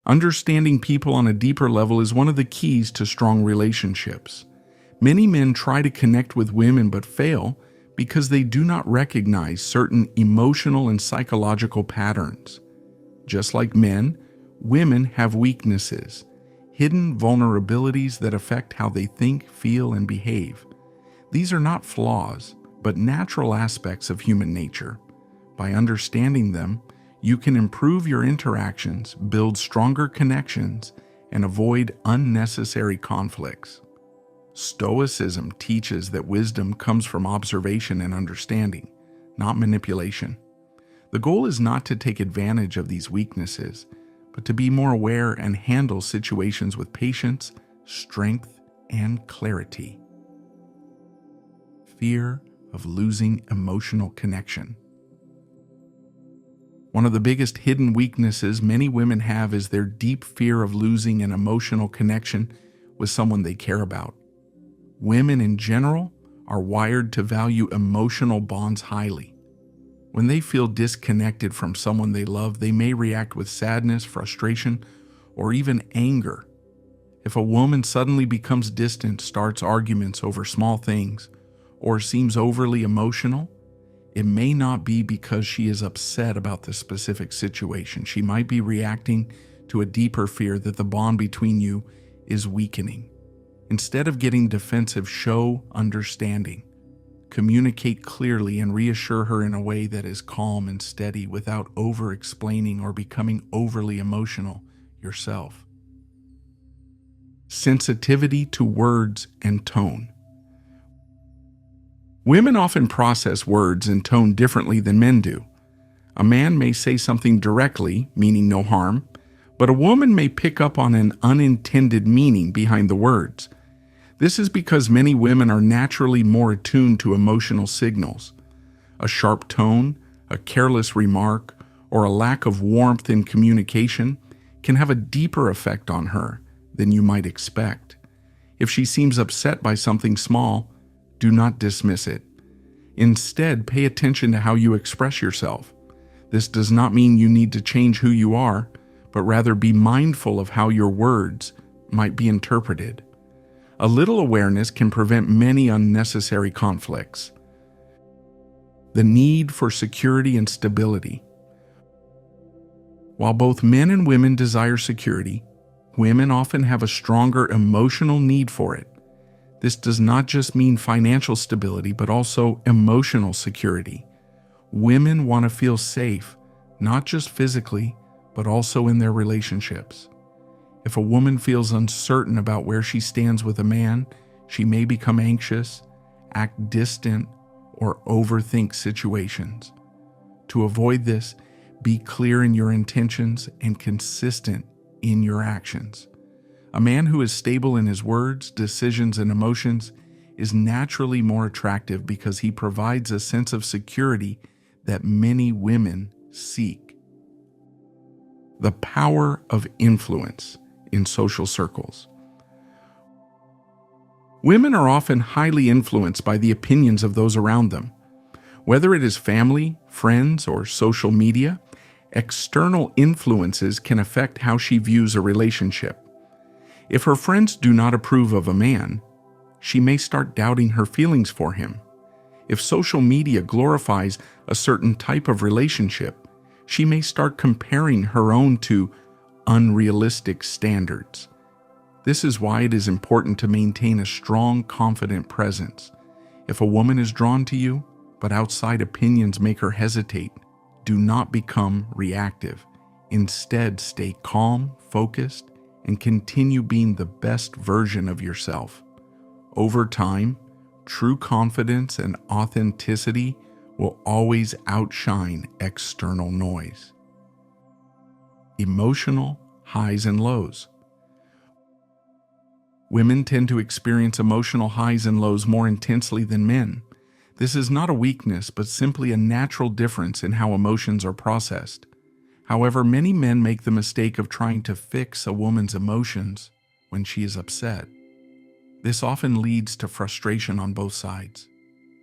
Understanding people on a deeper level is one of the keys to strong relationships. Many men try to connect with women but fail because they do not recognize certain emotional and psychological patterns. Just like men, women have weaknesses, hidden vulnerabilities that affect how they think, feel, and behave. These are not flaws, but natural aspects of human nature. By understanding them, you can improve your interactions, build stronger connections, and avoid unnecessary conflicts. Stoicism teaches that wisdom comes from observation and understanding, not manipulation. The goal is not to take advantage of these weaknesses, but to be more aware and handle situations with patience, strength, and clarity. Fear of losing emotional connection. One of the biggest hidden weaknesses many women have is their deep fear of losing an emotional connection with someone they care about. Women in general are wired to value emotional bonds highly. When they feel disconnected from someone they love, they may react with sadness, frustration, or even anger. If a woman suddenly becomes distant, starts arguments over small things, or seems overly emotional, it may not be because she is upset about the specific situation. She might be reacting to a deeper fear that the bond between you is weakening. Instead of getting defensive, show understanding. Communicate clearly and reassure her in a way that is calm and steady without over-explaining or becoming overly emotional yourself. Sensitivity to words and tone. Women often process words and tone differently than men do. A man may say something directly, meaning no harm, but a woman may pick up on an unintended meaning behind the words. This is because many women are naturally more attuned to emotional signals. A sharp tone, a careless remark, or a lack of warmth in communication can have a deeper effect on her than you might expect. If she seems upset by something small, do not dismiss it. Instead, pay attention to how you express yourself. This does not mean you need to change who you are, but rather be mindful of how your words might be interpreted. A little awareness can prevent many unnecessary conflicts. The need for security and stability. While both men and women desire security, women often have a stronger emotional need for it. This does not just mean financial stability, but also emotional security. Women want to feel safe, not just physically, but also in their relationships. If a woman feels uncertain about where she stands with a man, she may become anxious, act distant, or overthink situations. To avoid this, be clear in your intentions and consistent in your actions. A man who is stable in his words, decisions, and emotions is naturally more attractive because he provides a sense of security that many women seek. The power of influence in social circles. Women are often highly influenced by the opinions of those around them. Whether it is family, friends, or social media, external influences can affect how she views a relationship. If her friends do not approve of a man, she may start doubting her feelings for him. If social media glorifies a certain type of relationship, she may start comparing her own to unrealistic standards. This is why it is important to maintain a strong, confident presence. If a woman is drawn to you, but outside opinions make her hesitate, do not become reactive. Instead, stay calm, focused, and continue being the best version of yourself. Over time, true confidence and authenticity will always outshine external noise. Emotional highs and lows. Women tend to experience emotional highs and lows more intensely than men. This is not a weakness, but simply a natural difference in how emotions are processed. However, many men make the mistake of trying to fix a woman's emotions when she is upset. This often leads to frustration on both sides.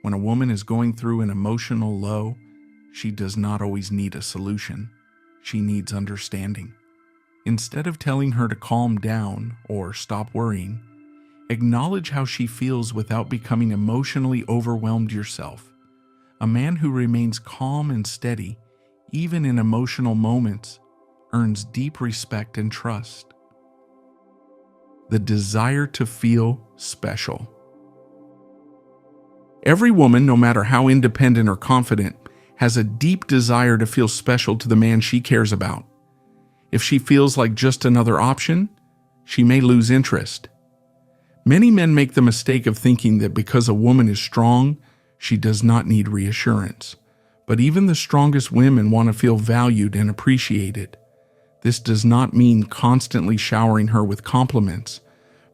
When a woman is going through an emotional low, she does not always need a solution. She needs understanding. Instead of telling her to calm down or stop worrying, acknowledge how she feels without becoming emotionally overwhelmed yourself. A man who remains calm and steady, even in emotional moments, earns deep respect and trust. The desire to feel special. Every woman, no matter how independent or confident, has a deep desire to feel special to the man she cares about. If she feels like just another option, she may lose interest. Many men make the mistake of thinking that because a woman is strong, she does not need reassurance. But even the strongest women want to feel valued and appreciated. This does not mean constantly showering her with compliments,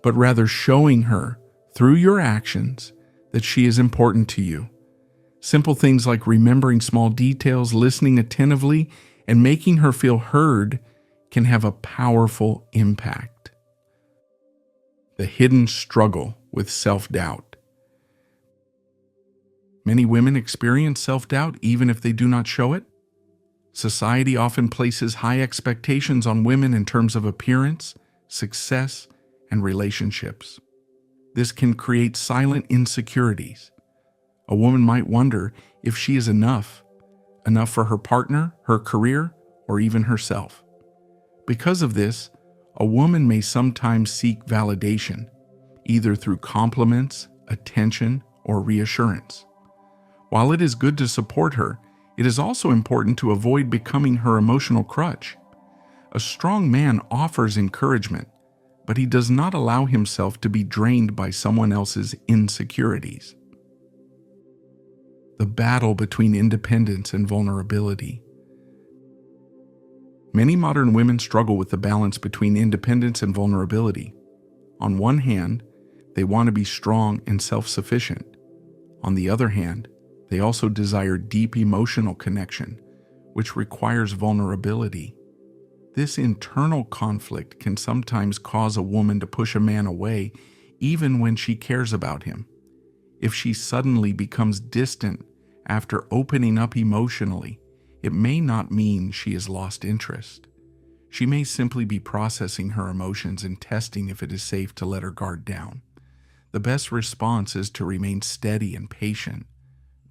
but rather showing her, through your actions, that she is important to you. Simple things like remembering small details, listening attentively, and making her feel heard can have a powerful impact. The hidden struggle with self-doubt. Many women experience self-doubt even if they do not show it. Society often places high expectations on women in terms of appearance, success, and relationships. This can create silent insecurities. A woman might wonder if she is enough for her partner, her career, or even herself. Because of this, a woman may sometimes seek validation, either through compliments, attention, or reassurance. While it is good to support her, it is also important to avoid becoming her emotional crutch. A strong man offers encouragement, but he does not allow himself to be drained by someone else's insecurities. The battle between independence and vulnerability. Many modern women struggle with the balance between independence and vulnerability. On one hand, they want to be strong and self-sufficient. On the other hand, they also desire deep emotional connection, which requires vulnerability. This internal conflict can sometimes cause a woman to push a man away even when she cares about him. If she suddenly becomes distant after opening up emotionally, it may not mean she has lost interest. She may simply be processing her emotions and testing if it is safe to let her guard down. The best response is to remain steady and patient.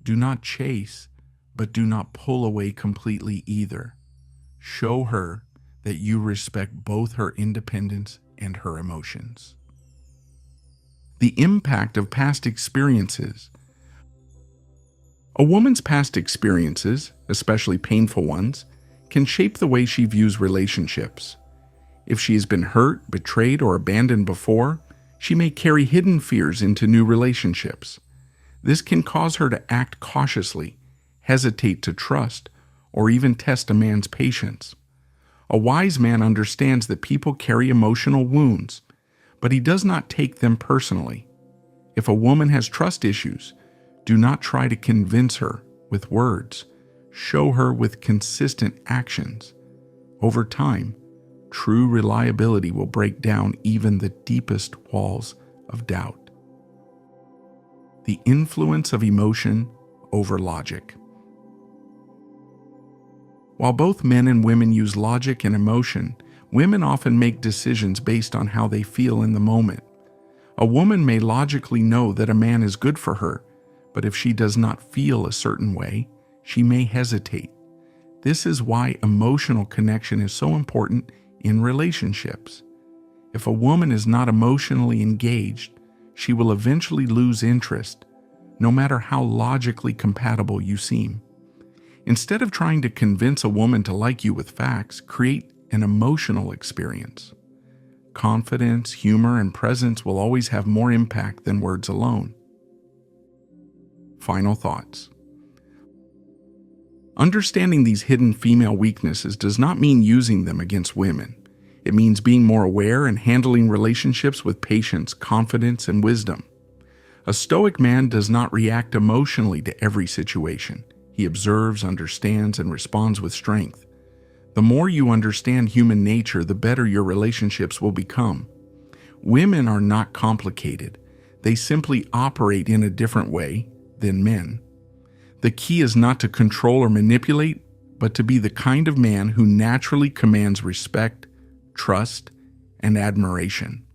Do not chase, but do not pull away completely either. Show her that you respect both her independence and her emotions. The impact of past experiences. A woman's past experiences, especially painful ones, can shape the way she views relationships. If she has been hurt, betrayed, or abandoned before, she may carry hidden fears into new relationships. This can cause her to act cautiously, hesitate to trust, or even test a man's patience. A wise man understands that people carry emotional wounds, but he does not take them personally. If a woman has trust issues, do not try to convince her with words. Show her with consistent actions. Over time, true reliability will break down even the deepest walls of doubt. The influence of emotion over logic. While both men and women use logic and emotion, women often make decisions based on how they feel in the moment. A woman may logically know that a man is good for her, but if she does not feel a certain way, she may hesitate. This is why emotional connection is so important in relationships. If a woman is not emotionally engaged, she will eventually lose interest, no matter how logically compatible you seem. Instead of trying to convince a woman to like you with facts, create an emotional experience. Confidence, humor, and presence will always have more impact than words alone. Final thoughts. Understanding these hidden female weaknesses does not mean using them against women. It means being more aware and handling relationships with patience, confidence, and wisdom. A Stoic man does not react emotionally to every situation. He observes, understands, and responds with strength. The more you understand human nature, the better your relationships will become. Women are not complicated. They simply operate in a different way than men. The key is not to control or manipulate, but to be the kind of man who naturally commands respect, trust, and admiration.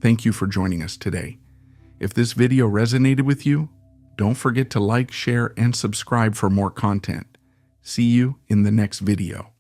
Thank you for joining us today. If this video resonated with you, don't forget to like, share, and subscribe for more content. See you in the next video.